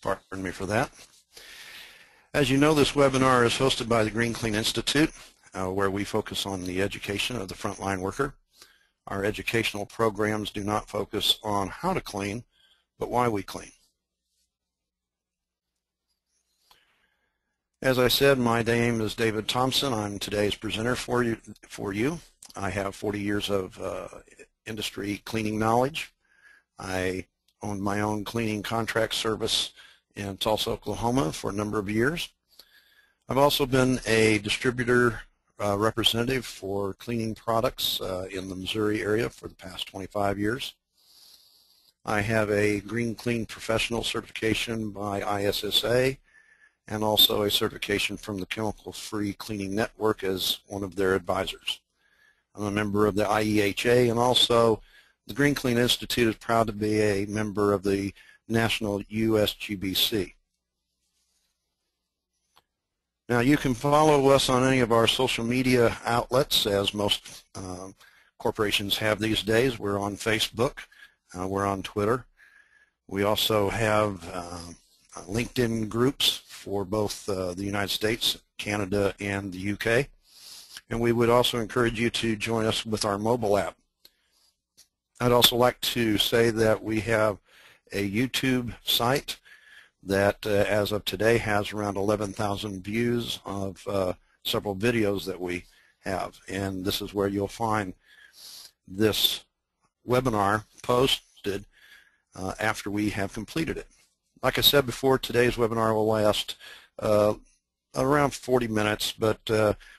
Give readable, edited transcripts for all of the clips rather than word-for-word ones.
Pardon me for that. As you know, this webinar is hosted by the Green Clean Institute, where we focus on the education of the frontline worker. Our educational programs do not focus on how to clean, but why we clean. As I said, my name is David Thompson. I'm today's presenter for you. I have 40 years of industry cleaning knowledge. I owned my own cleaning contract service in Tulsa, Oklahoma for a number of years. I've also been a distributor representative for cleaning products in the Missouri area for the past 25 years. I have a Green Clean Professional certification by ISSA and also a certification from the Chemical Free Cleaning Network as one of their advisors. I'm a member of the IEHA, and also the Green Clean Institute is proud to be a member of the National USGBC. Now, you can follow us on any of our social media outlets, as most corporations have these days. We're on Facebook, we're on Twitter. We also have LinkedIn groups for both the United States, Canada, and the UK. And we would also encourage you to join us with our mobile app. I'd also like to say that we have a YouTube site that as of today has around 11,000 views of several videos that we have, and this is where you'll find this webinar posted after we have completed it. Like I said before, today's webinar will last around 40 minutes, but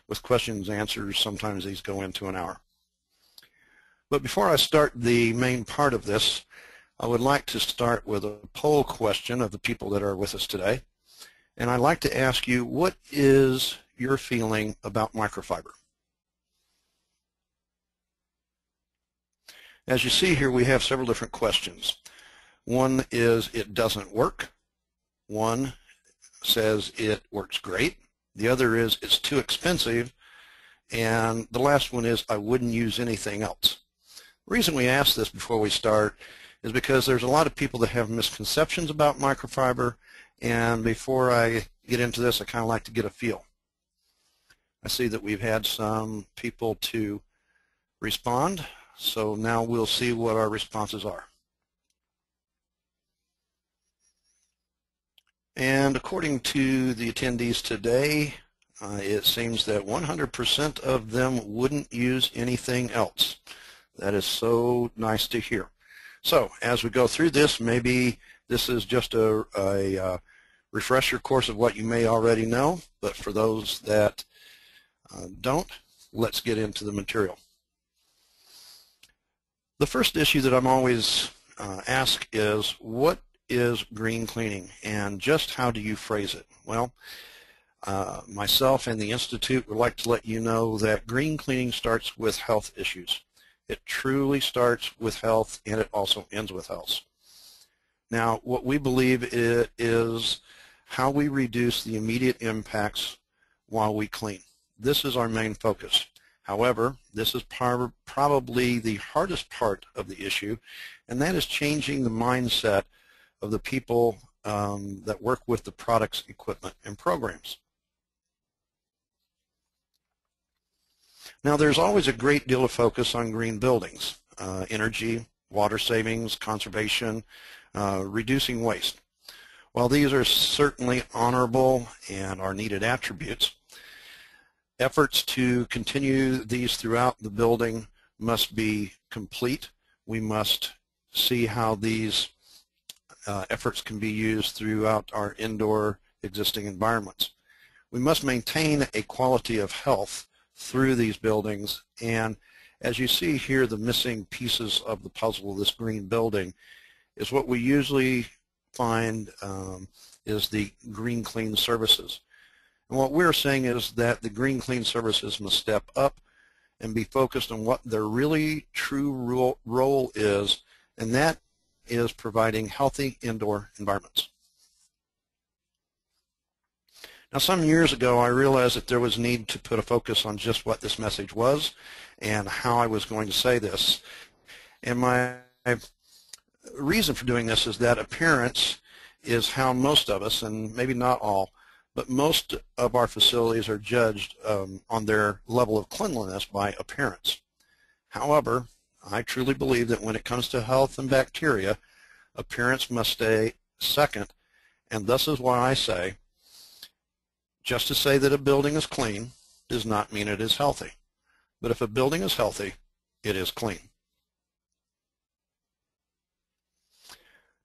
with questions and answers, sometimes these go into an hour. But before I start the main part of this, I would like to start with a poll question of the people that are with us today. And I'd like to ask you, what is your feeling about microfiber? As you see here, we have several different questions. One is, it doesn't work. One says it works great. The other is, it's too expensive. And the last one is, I wouldn't use anything else. The reason we ask this before we start is because there's a lot of people that have misconceptions about microfiber, and before I get into this, I kind of like to get a feel. I see that we've had some people to respond, so now we'll see what our responses are. And according to the attendees today, it seems that 100% of them wouldn't use anything else. That is so nice to hear. So as we go through this, maybe this is just a refresher course of what you may already know, but for those that don't, let's get into the material. The first issue that I'm always asked is, what is green cleaning, and just how do you phrase it? Well, myself and the Institute would like to let you know that green cleaning starts with health issues. It truly starts with health, and it also ends with health. Now, what we believe is how we reduce the immediate impacts while we clean. This is our main focus. However, this is probably the hardest part of the issue, and that is changing the mindset of the people that work with the products, equipment, and programs. Now, there's always a great deal of focus on green buildings, energy, water savings, conservation, reducing waste. While these are certainly honorable and are needed attributes, efforts to continue these throughout the building must be complete. We must see how these efforts can be used throughout our indoor existing environments. We must maintain a quality of health through these buildings, and as you see here, the missing pieces of the puzzle of this green building is what we usually find is the green clean services. And what we're saying is that the green clean services must step up and be focused on what their really true role is, and that is providing healthy indoor environments. Now, some years ago, I realized that there was a need to put a focus on just what this message was and how I was going to say this. And my reason for doing this is that appearance is how most of us, and maybe not all, but most of our facilities are judged on their level of cleanliness by appearance. However, I truly believe that when it comes to health and bacteria, appearance must stay second, and this is why I say, just to say that a building is clean does not mean it is healthy. But if a building is healthy, it is clean.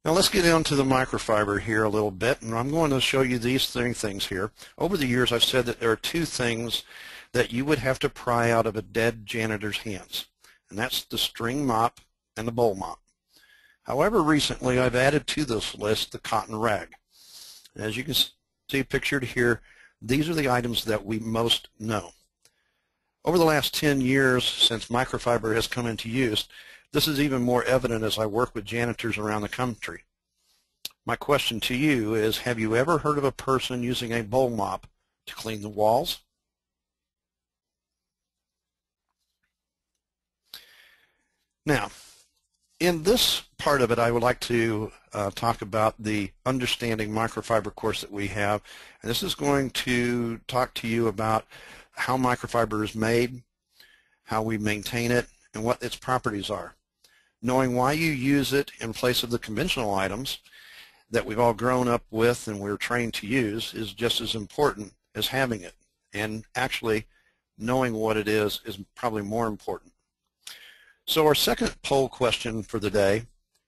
Now let's get into the microfiber here a little bit, and I'm going to show you these three things here. Over the years, I've said that there are two things that you would have to pry out of a dead janitor's hands, and that's the string mop and the bowl mop. However, recently I've added to this list the cotton rag. As you can see pictured here, these are the items that we most know. Over the last 10 years since microfiber has come into use, this is even more evident as I work with janitors around the country. My question to you is, have you ever heard of a person using a bowl mop to clean the walls? Now, in this part of it, I would like to talk about the Understanding Microfiber course that we have. And this is going to talk to you about how microfiber is made, how we maintain it, and what its properties are. Knowing why you use it in place of the conventional items that we've all grown up with and we're trained to use is just as important as having it. And actually, knowing what it is probably more important. So our second poll question for the day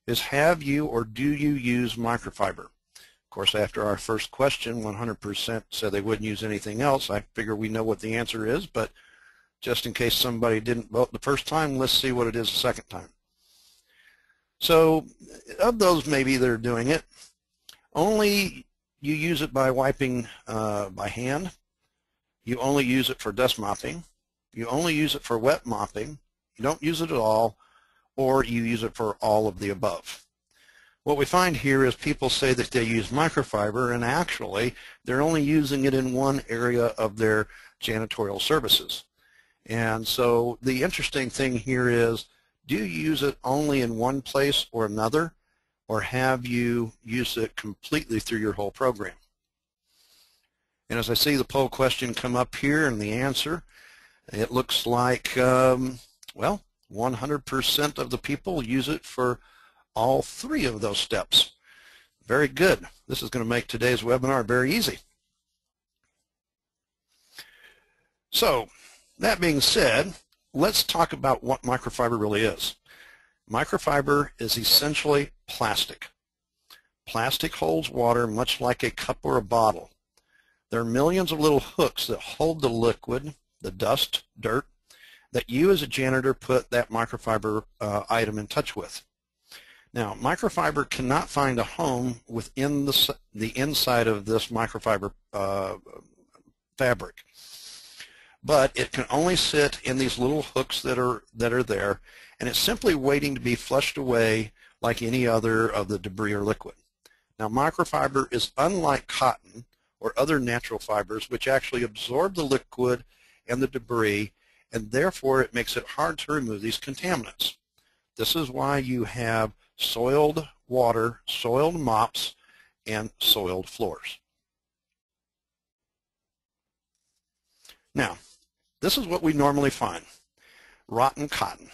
is, have you or do you use microfiber? Of course, after our first question, 100% said they wouldn't use anything else. I figure we know what the answer is, but just in case somebody didn't vote the first time, let's see what it is the second time. So of those maybe that are doing it, only you use it by wiping by hand. You only use it for dust mopping. You only use it for wet mopping. You don't use it at all, or you use it for all of the above. What we find here is people say that they use microfiber, and actually they're only using it in one area of their janitorial services. And so the interesting thing here is, do you use it only in one place or another, or have you used it completely through your whole program? And as I see the poll question come up here and the answer, it looks like, well, 100% of the people use it for all three of those steps. Very good. This is going to make today's webinar very easy. So, that being said, let's talk about what microfiber really is. Microfiber is essentially plastic. Plastic holds water much like a cup or a bottle. There are millions of little hooks that hold the liquid, the dust, dirt, that you as a janitor put that microfiber item in touch with. Now, microfiber cannot find a home within the inside of this microfiber fabric, but it can only sit in these little hooks that are there, and it's simply waiting to be flushed away like any other of the debris or liquid. Now, microfiber is unlike cotton or other natural fibers, which actually absorb the liquid and the debris, and therefore it makes it hard to remove these contaminants. This is why you have soiled water, soiled mops, and soiled floors. Now, this is what we normally find: rotten cotton.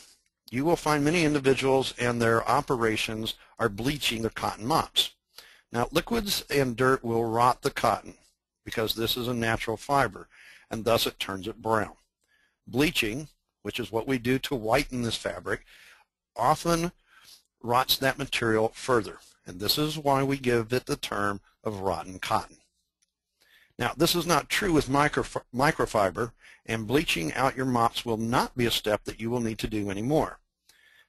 You will find many individuals and their operations are bleaching their cotton mops. Now, liquids and dirt will rot the cotton because this is a natural fiber, and thus it turns it brown. Bleaching, which is what we do to whiten this fabric, often rots that material further, and this is why we give it the term of rotten cotton. Now, this is not true with microfiber, and bleaching out your mops will not be a step that you will need to do anymore.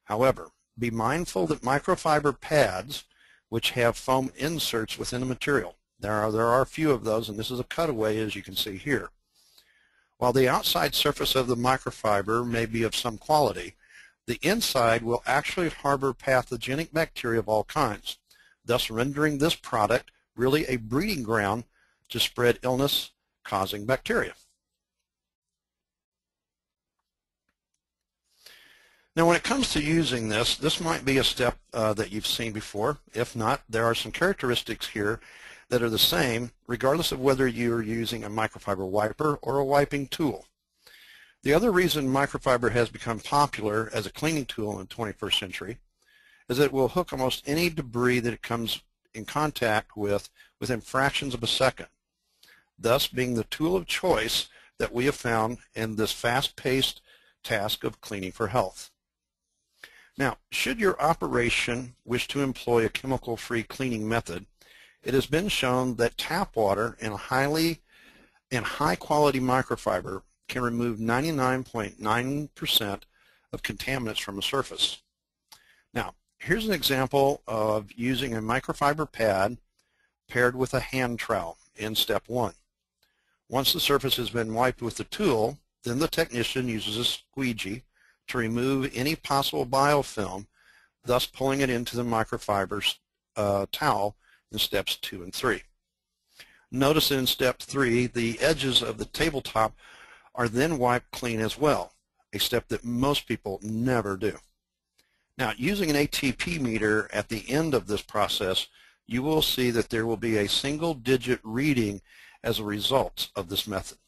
However, be mindful that microfiber pads, which have foam inserts within the material, there are a few of those, and this is a cutaway, as you can see here. While the outside surface of the microfiber may be of some quality, the inside will actually harbor pathogenic bacteria of all kinds, thus rendering this product really a breeding ground to spread illness-causing bacteria. Now when it comes to using this might be a step that you've seen before. If not, there are some characteristics here that are the same regardless of whether you're using a microfiber wiper or a wiping tool. The other reason microfiber has become popular as a cleaning tool in the 21st century is that it will hook almost any debris that it comes in contact with within fractions of a second, thus being the tool of choice that we have found in this fast-paced task of cleaning for health. Now, should your operation wish to employ a chemical-free cleaning method, it has been shown that tap water and high-quality microfiber can remove 99.9% of contaminants from a surface. Now, here's an example of using a microfiber pad paired with a hand trowel in step 1. Once the surface has been wiped with the tool, then the technician uses a squeegee to remove any possible biofilm, thus pulling it into the microfiber towel in steps 2 and 3. Notice in step 3, the edges of the tabletop are then wiped clean as well, a step that most people never do. Now, using an ATP meter at the end of this process, you will see that there will be a single-digit reading as a result of this method.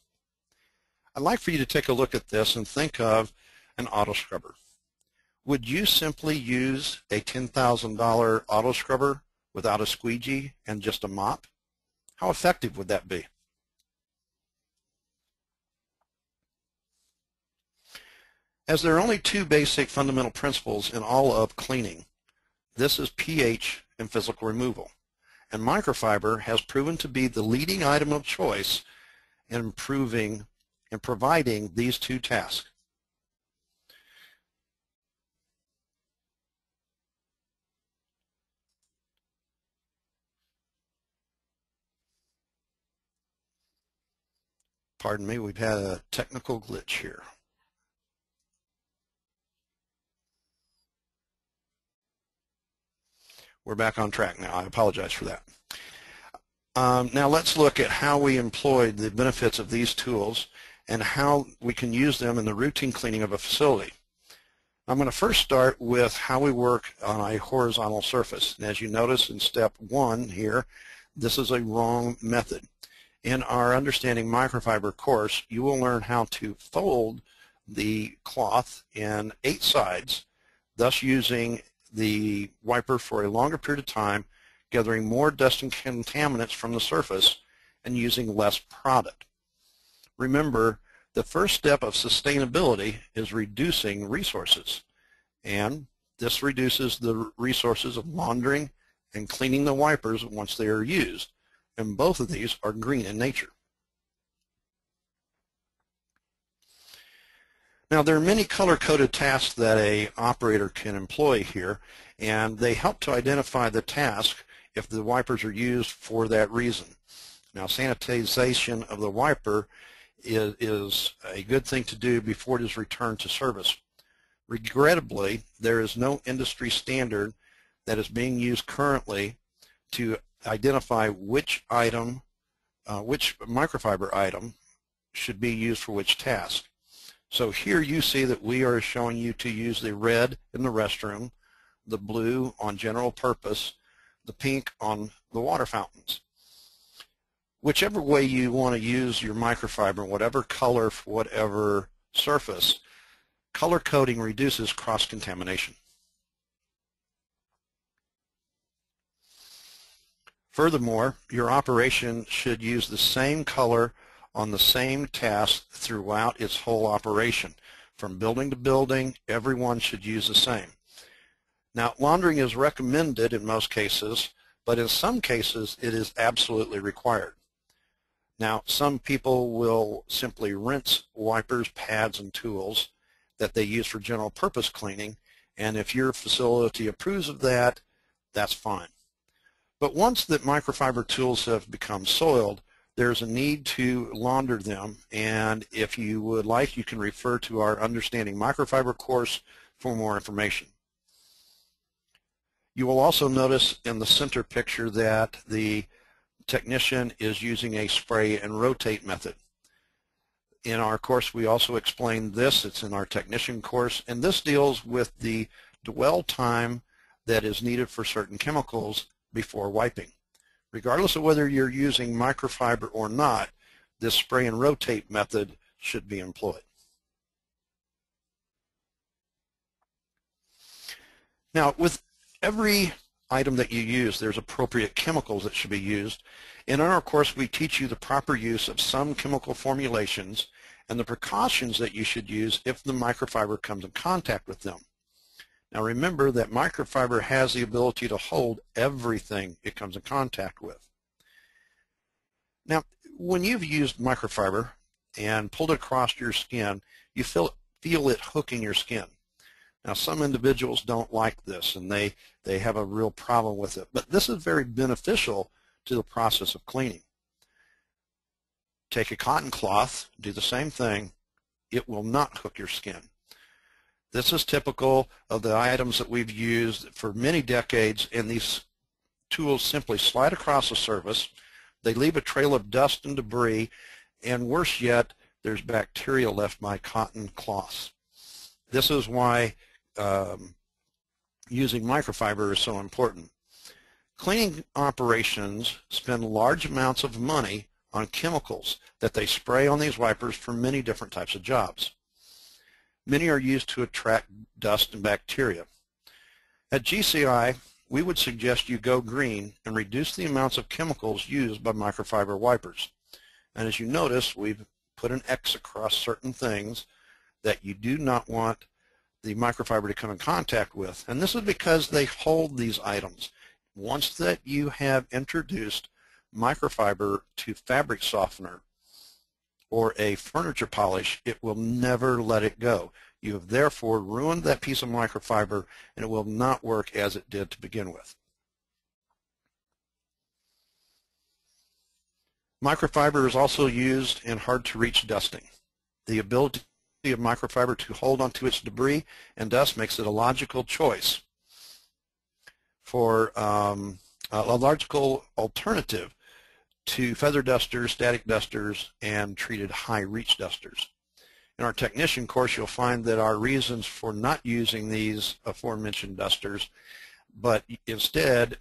I'd like for you to take a look at this and think of an auto scrubber. Would you simply use a $10,000 auto scrubber without a squeegee and just a mop? How effective would that be? As there are only two basic fundamental principles in all of cleaning, this is pH and physical removal. And microfiber has proven to be the leading item of choice in providing these two tasks. Pardon me, we've had a technical glitch here. We're back on track now. I apologize for that. Now let's look at how we employed the benefits of these tools and how we can use them in the routine cleaning of a facility. I'm going to first start with how we work on a horizontal surface. And as you notice in step 1 here, this is a wrong method. In our Understanding Microfiber course, you will learn how to fold the cloth in 8 sides, thus using the wiper for a longer period of time, gathering more dust and contaminants from the surface and using less product. Remember, the first step of sustainability is reducing resources, and this reduces the resources of laundering and cleaning the wipers once they are used, and both of these are green in nature. Now, there are many color-coded tasks that an operator can employ here, and they help to identify the task if the wipers are used for that reason. Now, sanitization of the wiper is a good thing to do before it is returned to service. Regrettably, there is no industry standard that is being used currently to identify which item, which microfiber item should be used for which task. So here you see that we are showing you to use the red in the restroom, the blue on general purpose, the pink on the water fountains. Whichever way you want to use your microfiber, whatever color for whatever surface, color coding reduces cross-contamination. Furthermore, your operation should use the same color on the same task throughout its whole operation. From building to building, everyone should use the same. Now, laundering is recommended in most cases, but in some cases it is absolutely required. Now, some people will simply rinse wipers, pads, and tools that they use for general purpose cleaning, and if your facility approves of that, that's fine. But once that microfiber tools have become soiled, there's a need to launder them, and if you would like, you can refer to our Understanding Microfiber course for more information. You will also notice in the center picture that the technician is using a spray and rotate method. In our course, we also explain this. It's in our technician course, and this deals with the dwell time that is needed for certain chemicals before wiping. Regardless of whether you're using microfiber or not, this spray and rotate method should be employed. Now, with every item that you use, there's appropriate chemicals that should be used. And in our course, we teach you the proper use of some chemical formulations and the precautions that you should use if the microfiber comes in contact with them. Now remember that microfiber has the ability to hold everything it comes in contact with. Now, when you've used microfiber and pulled it across your skin, you feel it hooking your skin. Now, some individuals don't like this, and they have a real problem with it, but this is very beneficial to the process of cleaning. Take a cotton cloth, do the same thing. It will not hook your skin. This is typical of the items that we've used for many decades, and these tools simply slide across the surface. They leave a trail of dust and debris, and worse yet, there's bacteria left by cotton cloths. This is why using microfiber is so important. Cleaning operations spend large amounts of money on chemicals that they spray on these wipers for many different types of jobs. Many are used to attract dust and bacteria. At GCI, we would suggest you go green and reduce the amounts of chemicals used by microfiber wipers. And as you notice, we've put an X across certain things that you do not want the microfiber to come in contact with. And this is because they hold these items. Once that you have introduced microfiber to fabric softener or a furniture polish, it will never let it go. You have therefore ruined that piece of microfiber, and it will not work as it did to begin with. Microfiber is also used in hard-to-reach dusting. The ability of microfiber to hold onto its debris and dust makes it a logical choice for a logical alternative to feather dusters, static dusters, and treated high-reach dusters. In our technician course, you'll find that our reasons for not using these aforementioned dusters, but instead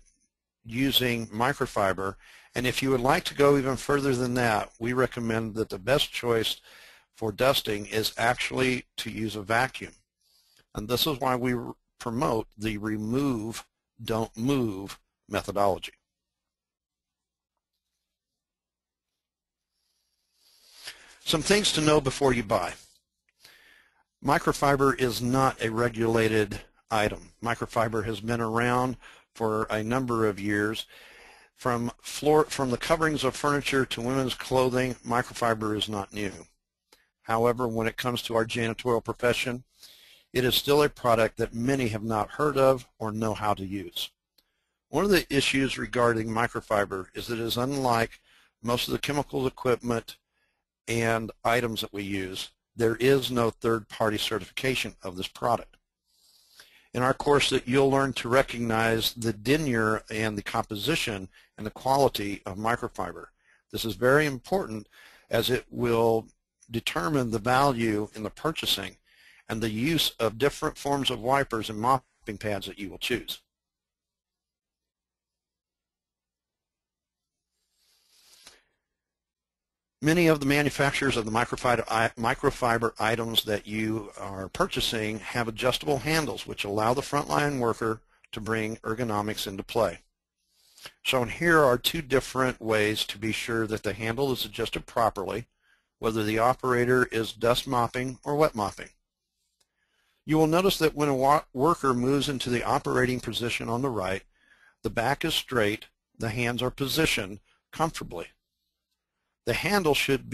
using microfiber. And if you would like to go even further than that, we recommend that the best choice for dusting is actually to use a vacuum. And this is why we promote the remove, don't move methodology. Some things to know before you buy. Microfiber is not a regulated item. Microfiber has been around for a number of years. From the coverings of furniture to women's clothing, microfiber is not new. However, when it comes to our janitorial profession, it is still a product that many have not heard of or know how to use. One of the issues regarding microfiber is that it is unlike most of the chemical equipment and items that we use. There is no third-party certification of this product. In our course, that you'll learn to recognize the denier and the composition and the quality of microfiber. This is very important as it will determine the value in the purchasing and the use of different forms of wipers and mopping pads that you will choose. Many of the manufacturers of the microfiber items that you are purchasing have adjustable handles which allow the frontline worker to bring ergonomics into play. Shown here are two different ways to be sure that the handle is adjusted properly, whether the operator is dust mopping or wet mopping. You will notice that when a worker moves into the operating position on the right, the back is straight, the hands are positioned comfortably. The handle should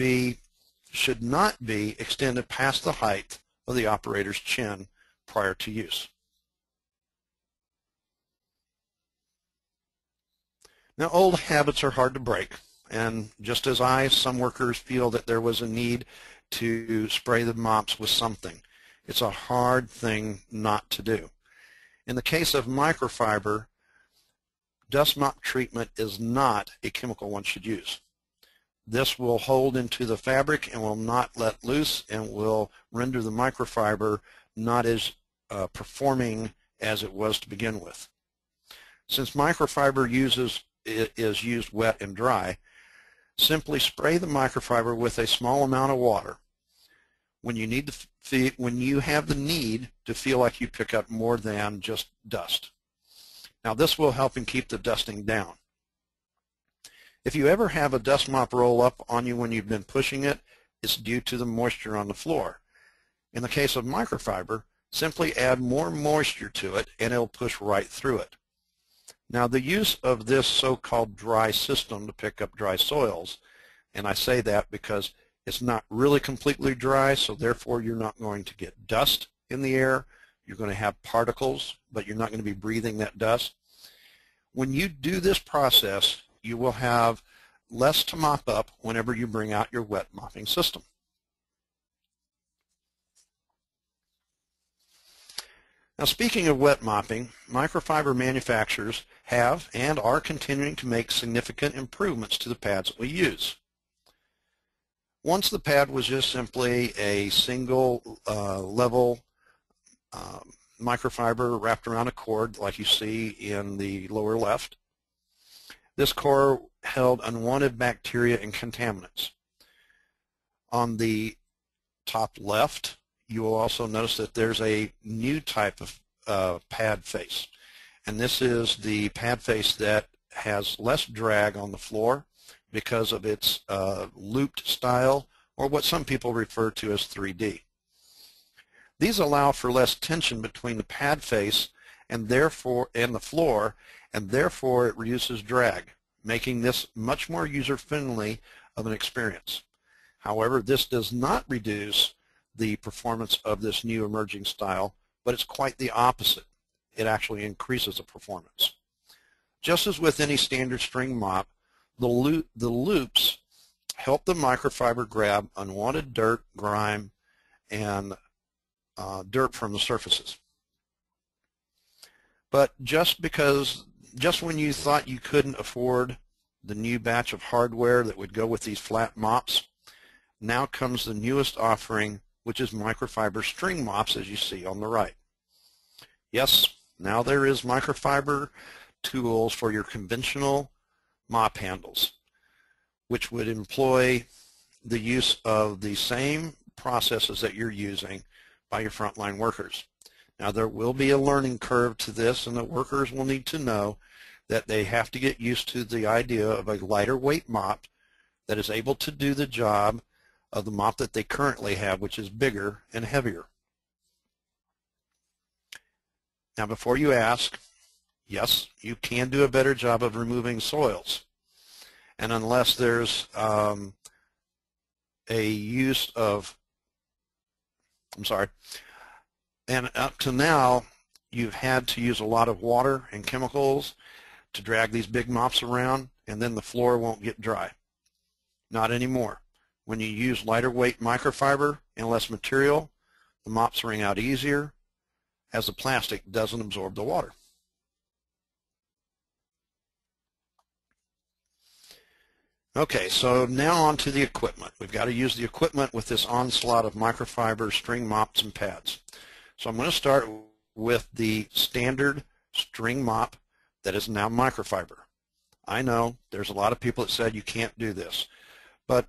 not be extended past the height of the operator's chin prior to use. Now, old habits are hard to break, and just as some workers feel that there was a need to spray the mops with something. It's a hard thing not to do. In the case of microfiber, dust mop treatment is not a chemical one should use. This will hold into the fabric and will not let loose and will render the microfiber not as performing as it was to begin with. Since microfiber is used wet and dry, simply spray the microfiber with a small amount of water when you have the need to feel like you pick up more than just dust. Now this will help in keep the dusting down. If you ever have a dust mop roll up on you when you've been pushing it, it's due to the moisture on the floor. In the case of microfiber, simply add more moisture to it and it'll push right through it. Now the use of this so-called dry system to pick up dry soils, and I say that because it's not really completely dry, so therefore you're not going to get dust in the air. You're going to have particles, but you're not going to be breathing that dust. When you do this process, you will have less to mop up whenever you bring out your wet mopping system. Now speaking of wet mopping, microfiber manufacturers have and are continuing to make significant improvements to the pads that we use. Once the pad was just simply a single level microfiber wrapped around a cord like you see in the lower left. This core held unwanted bacteria and contaminants. On the top left, you will also notice that there's a new type of pad face. And this is the pad face that has less drag on the floor because of its looped style, or what some people refer to as 3D. These allow for less tension between the pad face and the floor, and therefore it reduces drag, making this much more user-friendly of an experience. However, this does not reduce the performance of this new emerging style, but it's quite the opposite. It actually increases the performance. Just as with any standard string mop, the loops help the microfiber grab unwanted dirt, grime, and dirt from the surfaces. But just when you thought you couldn't afford the new batch of hardware that would go with these flat mops, now comes the newest offering, which is microfiber string mops, as you see on the right. Yes, now there is microfiber tools for your conventional mop handles, which would employ the use of the same processes that you're using by your frontline workers. Now there will be a learning curve to this, and the workers will need to know that they have to get used to the idea of a lighter weight mop that is able to do the job of the mop that they currently have, which is bigger and heavier. Now before you ask, yes, you can do a better job of removing soils. And unless there's a use of, and up to now, you've had to use a lot of water and chemicals to drag these big mops around, and then the floor won't get dry. Not anymore. When you use lighter weight microfiber and less material, the mops wring out easier, as the plastic doesn't absorb the water. Okay, so now on to the equipment. We've got to use the equipment with this onslaught of microfiber string mops and pads. So I'm going to start with the standard string mop that is now microfiber. I know there's a lot of people that said you can't do this, but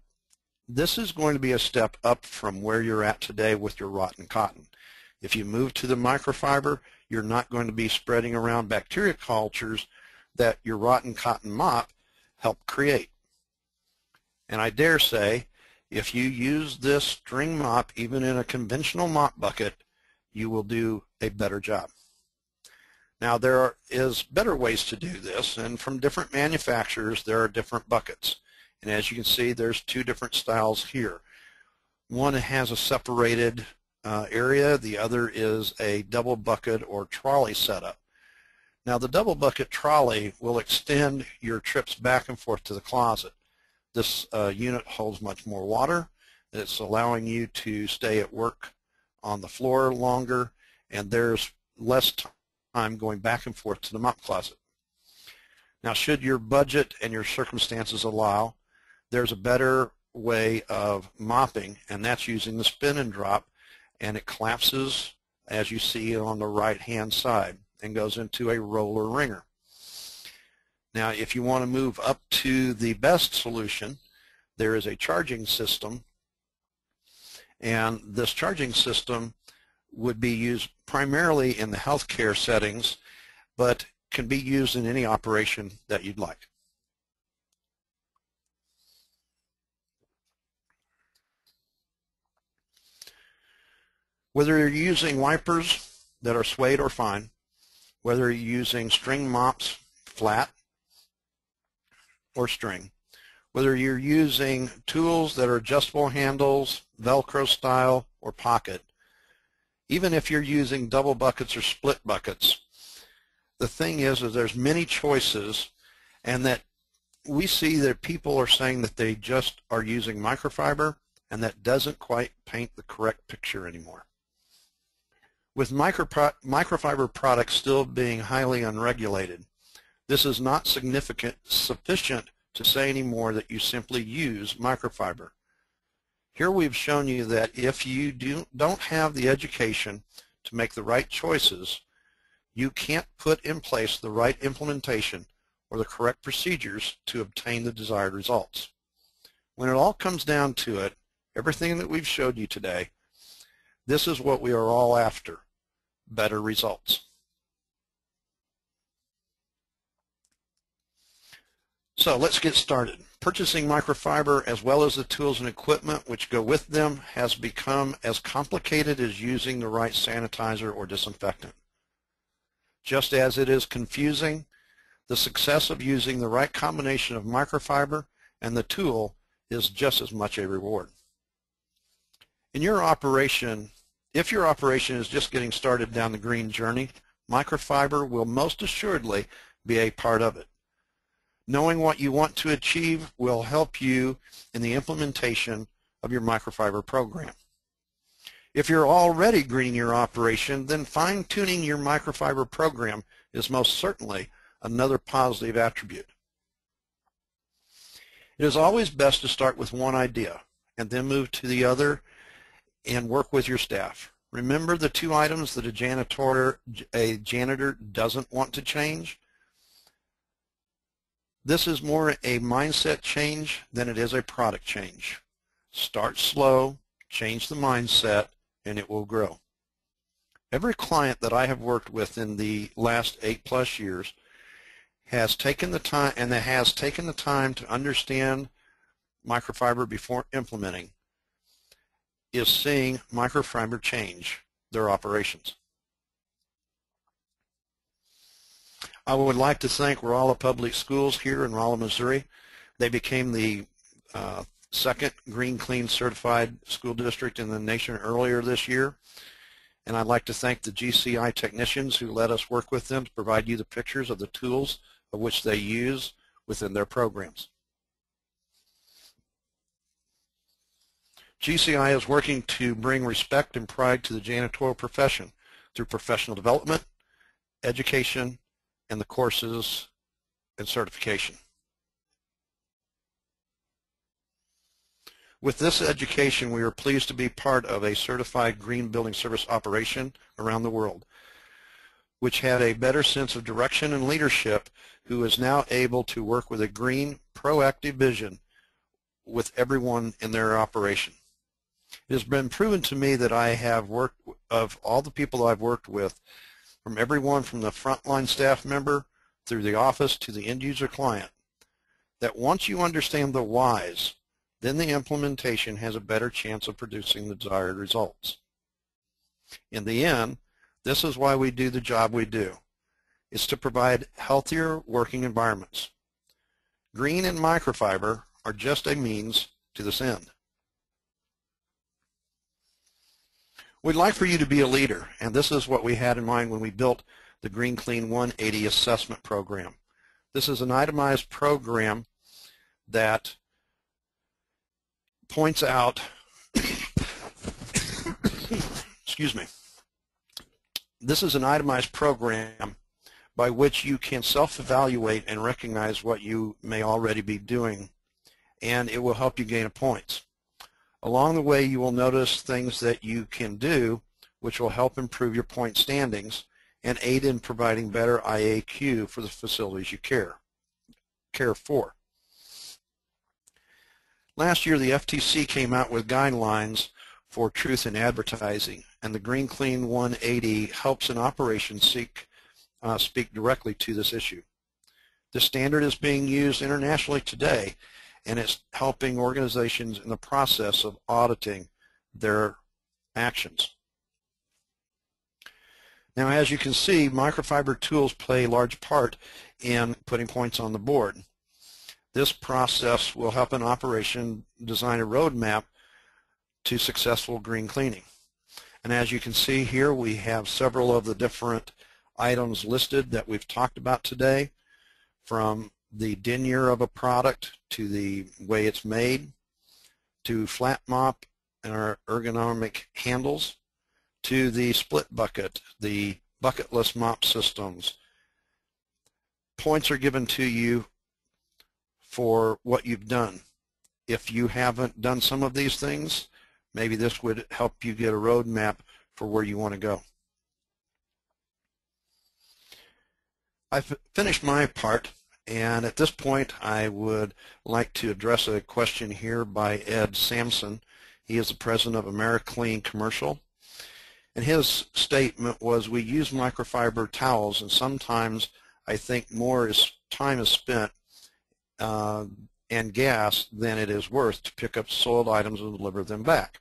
this is going to be a step up from where you're at today with your rotten cotton. If you move to the microfiber, you're not going to be spreading around bacteria cultures that your rotten cotton mop helped create. And I dare say, if you use this string mop even in a conventional mop bucket, you will do a better job. Now there is better ways to do this, and from different manufacturers there are different buckets. And as you can see, there's two different styles here. One has a separated area, the other is a double bucket or trolley setup. Now the double bucket trolley will extend your trips back and forth to the closet. This unit holds much more water. It's allowing you to stay at work on the floor longer, and there's less time going back and forth to the mop closet. Now should your budget and your circumstances allow, There's a better way of mopping, and that's using the spin and drop, and it collapses, as you see on the right-hand side, and goes into a roller wringer. Now, if you want to move up to the best solution, there is a charging system, and this charging system would be used primarily in the healthcare settings, but can be used in any operation that you'd like. Whether you're using wipers that are suede or fine, whether you're using string mops, flat or string, whether you're using tools that are adjustable handles, Velcro style, or pocket, even if you're using double buckets or split buckets, the thing is there's many choices, and that we see that people are saying that they just are using microfiber, and that doesn't quite paint the correct picture anymore. With microfiber products still being highly unregulated, this is not sufficient to say anymore that you simply use microfiber. Here we've shown you that if you don't have the education to make the right choices, you can't put in place the right implementation or the correct procedures to obtain the desired results. When it all comes down to it, everything that we've showed you today, this is what we are all after: better results. So let's get started. Purchasing microfiber as well as the tools and equipment which go with them has become as complicated as using the right sanitizer or disinfectant. Just as it is confusing, the success of using the right combination of microfiber and the tool is just as much a reward. In your operation, if your operation is just getting started down the green journey, microfiber will most assuredly be a part of it. Knowing what you want to achieve will help you in the implementation of your microfiber program. If you're already greening your operation, then fine-tuning your microfiber program is most certainly another positive attribute. It is always best to start with one idea and then move to the other and work with your staff. Remember the two items that a janitor doesn't want to change? This is more a mindset change than it is a product change. Start slow, change the mindset, and it will grow. Every client that I have worked with in the last 8+ years has taken the time, and that has taken the time to understand microfiber before implementing, is seeing microfiber change their operations. I would like to thank Rolla Public Schools here in Rolla, Missouri. They became the second Green Clean certified school district in the nation earlier this year. And I'd like to thank the GCI technicians who let us work with them to provide you the pictures of the tools of which they use within their programs. GCI is working to bring respect and pride to the janitorial profession through professional development, education, and the courses and certification. With this education, we are pleased to be part of a certified green building service operation around the world, which had a better sense of direction and leadership, who is now able to work with a green, proactive vision with everyone in their operation. It has been proven to me that I have worked, of all the people I've worked with, from everyone from the frontline staff member through the office to the end user client, that once you understand the whys, then the implementation has a better chance of producing the desired results. In the end, this is why we do the job we do. It's to provide healthier working environments. Green and microfiber are just a means to this end. We'd like for you to be a leader, and this is what we had in mind when we built the Green Clean 180 assessment program. This is an itemized program that points out, excuse me, this is an itemized program by which you can self-evaluate and recognize what you may already be doing and it will help you gain points. Along the way, you will notice things that you can do which will help improve your point standings and aid in providing better IAQ for the facilities you care for. Last year, the FTC came out with guidelines for truth in advertising, and the Green Clean 180 helps an operation speak directly to this issue. This standard is being used internationally today, and it's helping organizations in the process of auditing their actions. Now, as you can see, microfiber tools play a large part in putting points on the board. This process will help an operation design a roadmap to successful green cleaning. And as you can see here, we have several of the different items listed that we've talked about today, from the denier of a product to the way it's made, to flat mop and our ergonomic handles, to the split bucket, the bucketless mop systems. Points are given to you for what you've done. If you haven't done some of these things, maybe this would help you get a roadmap for where you want to go. I've finished my part, and at this point I would like to address a question here by Ed Sampson. He is the president of AmeriClean Commercial, and his statement was, we use microfiber towels, and sometimes I think more time is spent and gas than it is worth to pick up soiled items and deliver them back.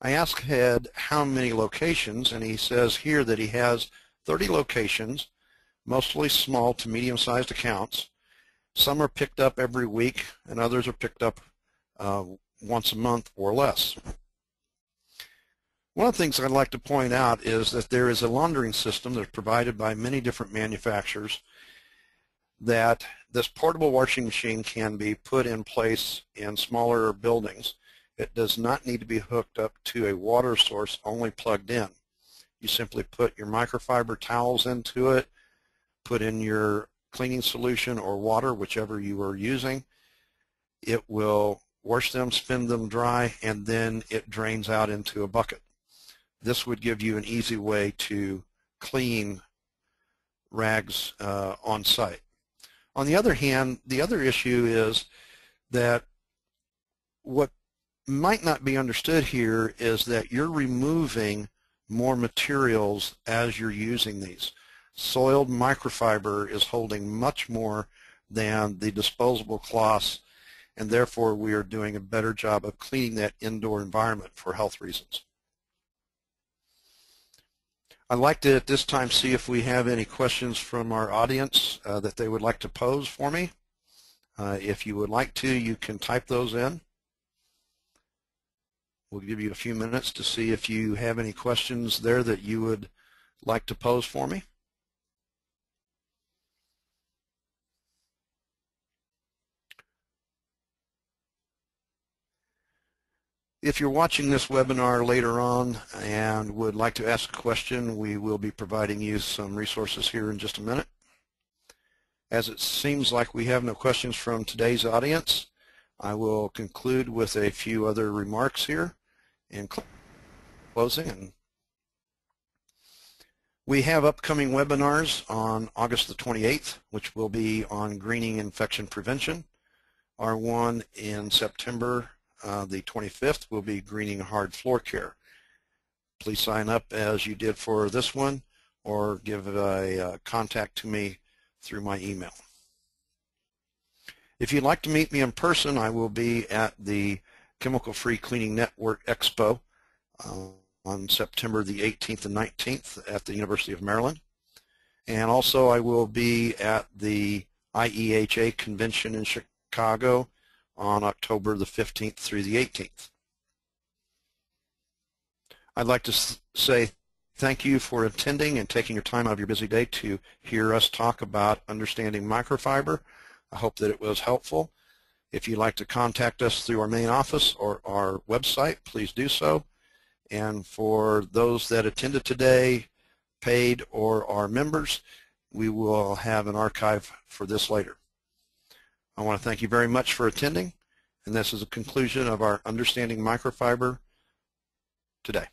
I asked Ed how many locations, and he says here that he has 30 locations, mostly small to medium-sized accounts. Some are picked up every week, and others are picked up once a month or less. One of the things I'd like to point out is that there is a laundering system that's provided by many different manufacturers, that this portable washing machine can be put in place in smaller buildings. It does not need to be hooked up to a water source, only plugged in. You simply put your microfiber towels into it, put in your cleaning solution or water, whichever you are using. It will wash them, spin them dry, and then it drains out into a bucket. This would give you an easy way to clean rags on site. On the other hand, the other issue is that what might not be understood here is that you're removing more materials as you're using these. Soiled microfiber is holding much more than the disposable cloths, and therefore we are doing a better job of cleaning that indoor environment for health reasons. I'd like to at this time see if we have any questions from our audience that they would like to pose for me. If you would like to, you can type those in. We'll give you a few minutes to see if you have any questions there that you would like to pose for me. If you're watching this webinar later on and would like to ask a question, we will be providing you some resources here in just a minute. As it seems like we have no questions from today's audience, I will conclude with a few other remarks here in closing. We have upcoming webinars on August the 28th, which will be on greening infection prevention. Our one in September the 25th will be greening hard floor care. Please sign up as you did for this one, or give a contact to me through my email. If you'd like to meet me in person, I will be at the Chemical Free Cleaning Network Expo on September the 18th and 19th at the University of Maryland. And also I will be at the IEHA convention in Chicago on October the 15th through the 18th. I'd like to say thank you for attending and taking your time out of your busy day to hear us talk about understanding microfiber. I hope that it was helpful. If you'd like to contact us through our main office or our website, please do so. And for those that attended today, paid or are members, we will have an archive for this later. I want to thank you very much for attending, and this is a conclusion of our Understanding Microfiber today.